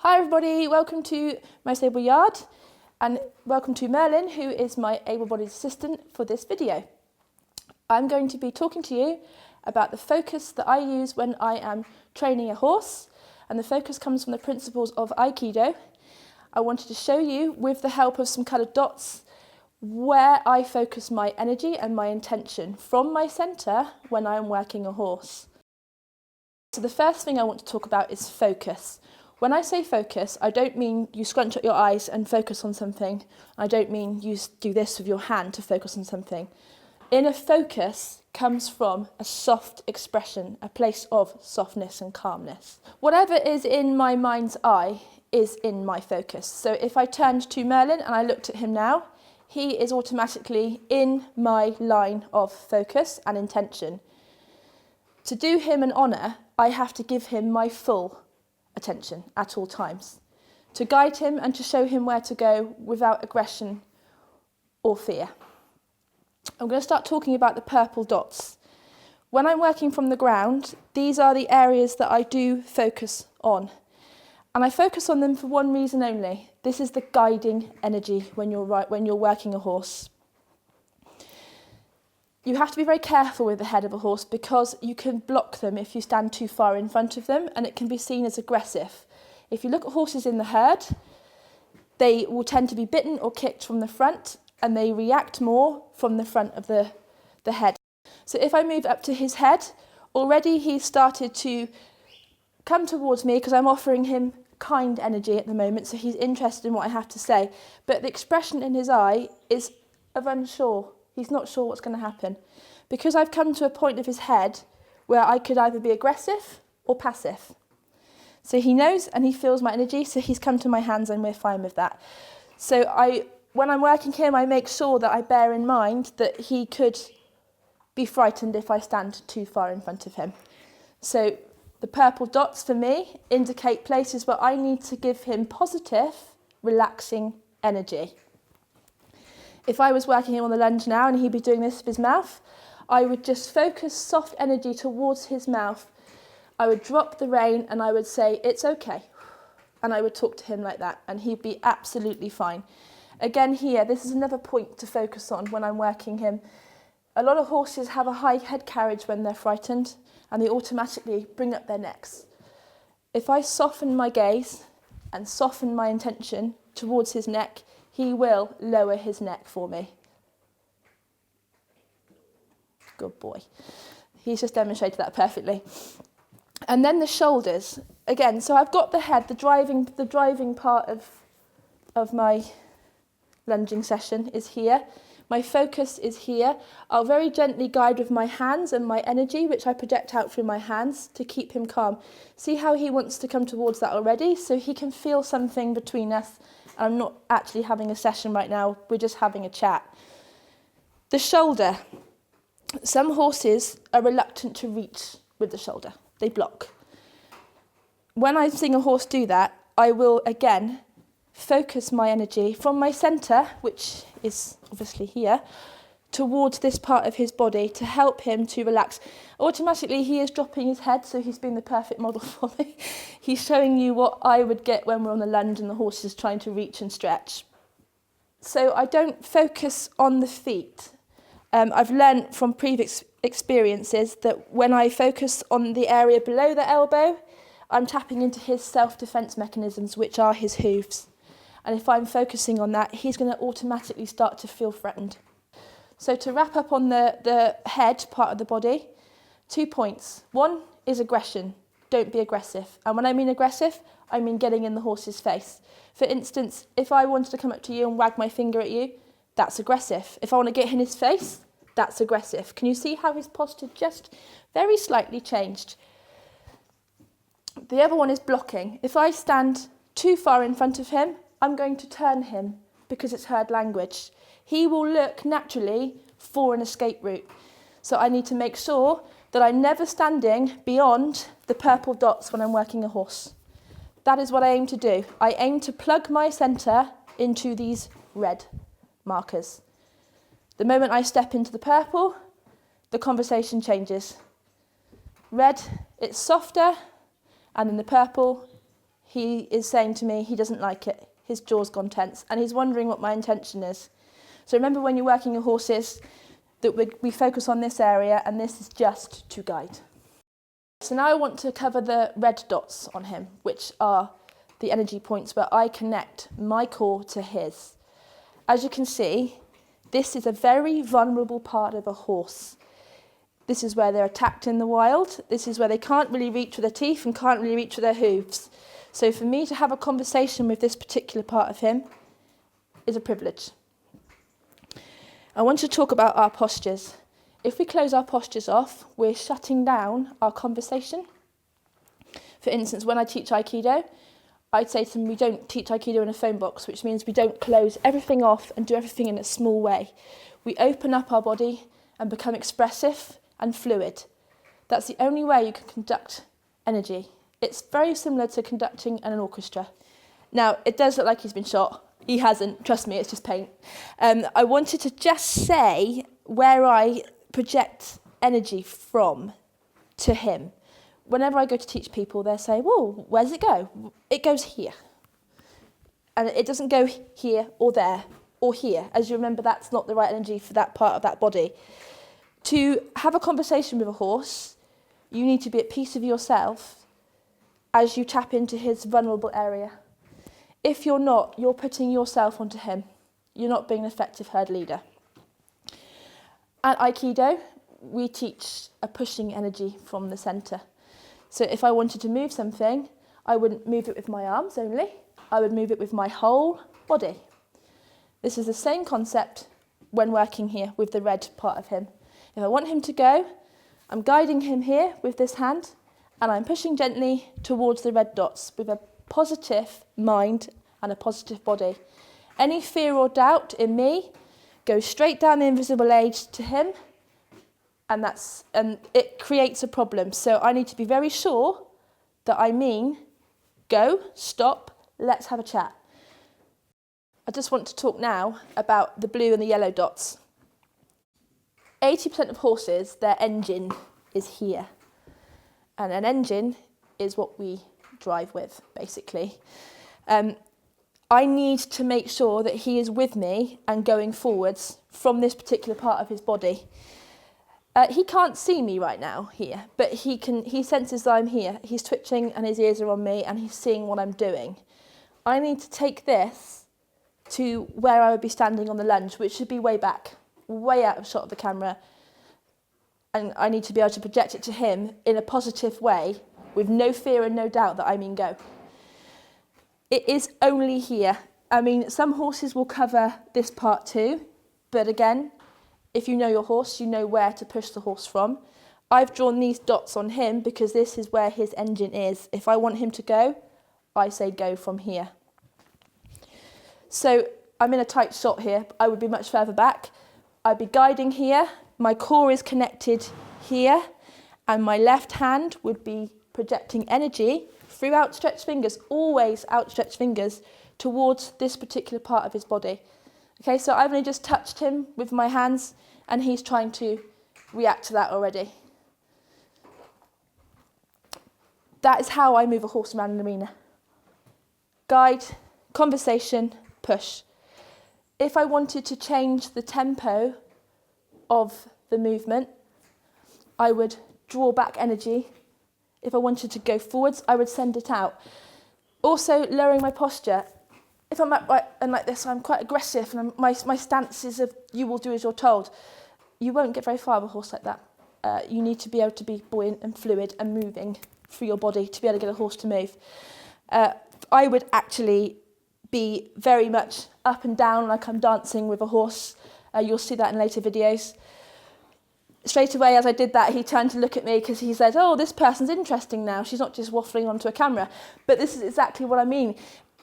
Hi everybody, welcome to my stable yard and welcome to Merlin, who is my able-bodied assistant for this video. I'm going to be talking to you about the focus that I use when I am training a horse, and the focus comes from the principles of Aikido. I wanted to show you, with the help of some coloured dots, where I focus my energy and my intention from my centre when I am working a horse. So the first thing I want to talk about is focus. When I say focus, I don't mean you scrunch up your eyes and focus on something. I don't mean you do this with your hand to focus on something. Inner focus comes from a soft expression, a place of softness and calmness. Whatever is in my mind's eye is in my focus. So if I turned to Merlin and I looked at him now, he is automatically in my line of focus and intention. To do him an honour, I have to give him my full attention at all times, to guide him and to show him where to go without aggression or fear. I'm going to start talking about the purple dots. When I'm working from the ground, these are the areas that I do focus on. And I focus on them for one reason only. This is the guiding energy when you're working a horse. You have to be very careful with the head of a horse because you can block them if you stand too far in front of them, and it can be seen as aggressive. If you look at horses in the herd, they will tend to be bitten or kicked from the front, and they react more from the front of the head. So if I move up to his head, already he's started to come towards me because I'm offering him kind energy at the moment, so he's interested in what I have to say. But the expression in his eye is of unsure. He's not sure what's going to happen. Because I've come to a point of his head where I could either be aggressive or passive. So he knows and he feels my energy, so he's come to my hands and we're fine with that. So when I'm working him, I make sure that I bear in mind that he could be frightened if I stand too far in front of him. So the purple dots for me indicate places where I need to give him positive, relaxing energy. If I was working him on the lunge now and he'd be doing this with his mouth, I would just focus soft energy towards his mouth. I would drop the rein and I would say, "It's okay." And I would talk to him like that and he'd be absolutely fine. Again here, this is another point to focus on when I'm working him. A lot of horses have a high head carriage when they're frightened and they automatically bring up their necks. If I soften my gaze and soften my intention towards his neck, he will lower his neck for me. Good boy. He's just demonstrated that perfectly. And then the shoulders. Again, so I've got the head, the driving part of my lunging session is here. My focus is here. I'll very gently guide with my hands and my energy, which I project out through my hands to keep him calm. See how he wants to come towards that already, so he can feel something between us. I'm not actually having a session right now, we're just having a chat. The shoulder. Some horses are reluctant to reach with the shoulder. They block. When I seeing a horse do that, I will again focus my energy from my centre, which is obviously here, towards this part of his body to help him to relax. Automatically he is dropping his head, so he's been the perfect model for me. He's showing you what I would get when we're on the lunge and the horse is trying to reach and stretch. So I don't focus on the feet. I've learnt from previous experiences that when I focus on the area below the elbow, I'm tapping into his self-defence mechanisms, which are his hooves. And if I'm focusing on that, he's going to automatically start to feel threatened. So to wrap up on the head part of the body, 2 points. One is aggression. Don't be aggressive. And when I mean aggressive, I mean getting in the horse's face. For instance, if I wanted to come up to you and wag my finger at you, that's aggressive. If I want to get in his face, that's aggressive. Can you see how his posture just very slightly changed? The other one is blocking. If I stand too far in front of him, I'm going to turn him because it's herd language. He will look naturally for an escape route. So I need to make sure that I'm never standing beyond the purple dots when I'm working a horse. That is what I aim to do. I aim to plug my centre into these red markers. The moment I step into the purple, the conversation changes. Red, it's softer, and in the purple, he is saying to me he doesn't like it. His jaw's gone tense and he's wondering what my intention is. So remember, when you're working your horses, that we focus on this area, and this is just to guide. So now I want to cover the red dots on him, which are the energy points where I connect my core to his. As you can see, this is a very vulnerable part of a horse. This is where they're attacked in the wild. This is where they can't really reach with their teeth and can't really reach with their hooves. So for me to have a conversation with this particular part of him is a privilege. I want to talk about our postures. If we close our postures off, we're shutting down our conversation. For instance, when I teach Aikido, I'd say to them, we don't teach Aikido in a phone box, which means we don't close everything off and do everything in a small way. We open up our body and become expressive and fluid. That's the only way you can conduct energy. It's very similar to conducting in an orchestra. Now, it does look like he's been shot. He hasn't, trust me, it's just paint. I wanted to just say where I project energy from to him. Whenever I go to teach people, they'll say, whoa, where does it go? It goes here. And it doesn't go here or there or here. As you remember, that's not the right energy for that part of that body. To have a conversation with a horse, you need to be at peace with yourself as you tap into his vulnerable area. If you're not, you're putting yourself onto him. You're not being an effective herd leader. At Aikido, we teach a pushing energy from the centre. So if I wanted to move something, I wouldn't move it with my arms only. I would move it with my whole body. This is the same concept when working here with the red part of him. If I want him to go, I'm guiding him here with this hand, and I'm pushing gently towards the red dots with a positive mind and a positive body. Any fear or doubt in me goes straight down the invisible age to him, and it creates a problem. So I need to be very sure that I mean go, stop, let's have a chat. I just want to talk now about the blue and the yellow dots. 80% of horses, their engine is here, and an engine is what we drive with, basically. I need to make sure that he is with me and going forwards from this particular part of his body. He can't see me right now here, but he senses that I'm here. He's twitching and his ears are on me and he's seeing what I'm doing. I need to take this to where I would be standing on the lunge, which should be way back, way out of shot of the camera. And I need to be able to project it to him in a positive way with no fear and no doubt that I mean go. It is only here. I mean, some horses will cover this part too, but again, if you know your horse, you know where to push the horse from. I've drawn these dots on him because this is where his engine is. If I want him to go, I say go from here. So I'm in a tight shot here. I would be much further back. I'd be guiding here. My core is connected here, and my left hand would be projecting energy through outstretched fingers, always outstretched fingers, towards this particular part of his body. Okay, so I've only just touched him with my hands and he's trying to react to that already. That is how I move a horse around an arena. Guide, conversation, push. If I wanted to change the tempo of the movement, I would draw back energy. If I wanted to go forwards, I would send it out. Also, lowering my posture. If I'm upright and like this, I'm quite aggressive, and my stance is of you will do as you're told. You won't get very far with a horse like that. You need to be able to be buoyant and fluid and moving through your body to be able to get a horse to move. I would actually be very much up and down like I'm dancing with a horse. You'll see that in later videos. Straight away, as I did that, he turned to look at me because he said, oh, this person's interesting now. She's not just waffling onto a camera. But this is exactly what I mean.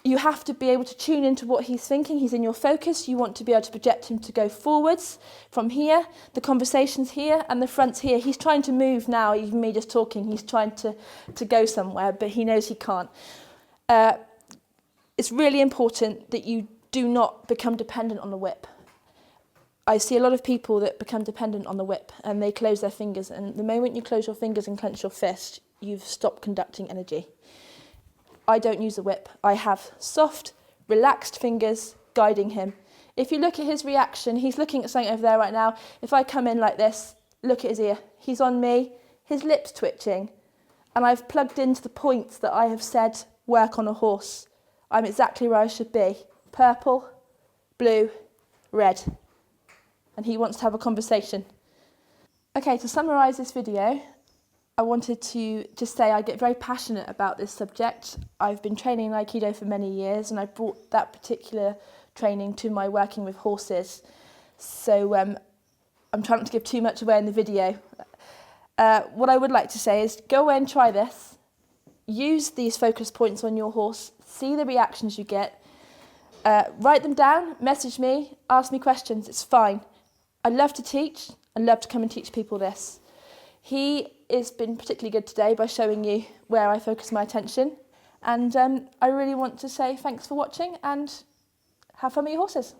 You have to be able to tune into what he's thinking. He's in your focus. You want to be able to project him to go forwards from here. The conversation's here and the front's here. He's trying to move now, even me just talking. He's trying to go somewhere, but he knows he can't. It's really important that you do not become dependent on the whip. I see a lot of people that become dependent on the whip and they close their fingers. And the moment you close your fingers and clench your fist, you've stopped conducting energy. I don't use a whip. I have soft, relaxed fingers guiding him. If you look at his reaction, he's looking at something over there right now. If I come in like this, look at his ear. He's on me, his lips twitching, and I've plugged into the points that I have said work on a horse. I'm exactly where I should be. Purple, blue, red. And he wants to have a conversation. Okay, to summarise this video, I wanted to just say I get very passionate about this subject. I've been training in Aikido for many years, and I brought that particular training to my working with horses. So I'm trying not to give too much away in the video. What I would like to say is go away and try this. Use these focus points on your horse. See the reactions you get. Write them down, message me, ask me questions. It's fine. I love to teach. I love to come and teach people this. He has been particularly good today by showing you where I focus my attention. And I really want to say thanks for watching and have fun with your horses.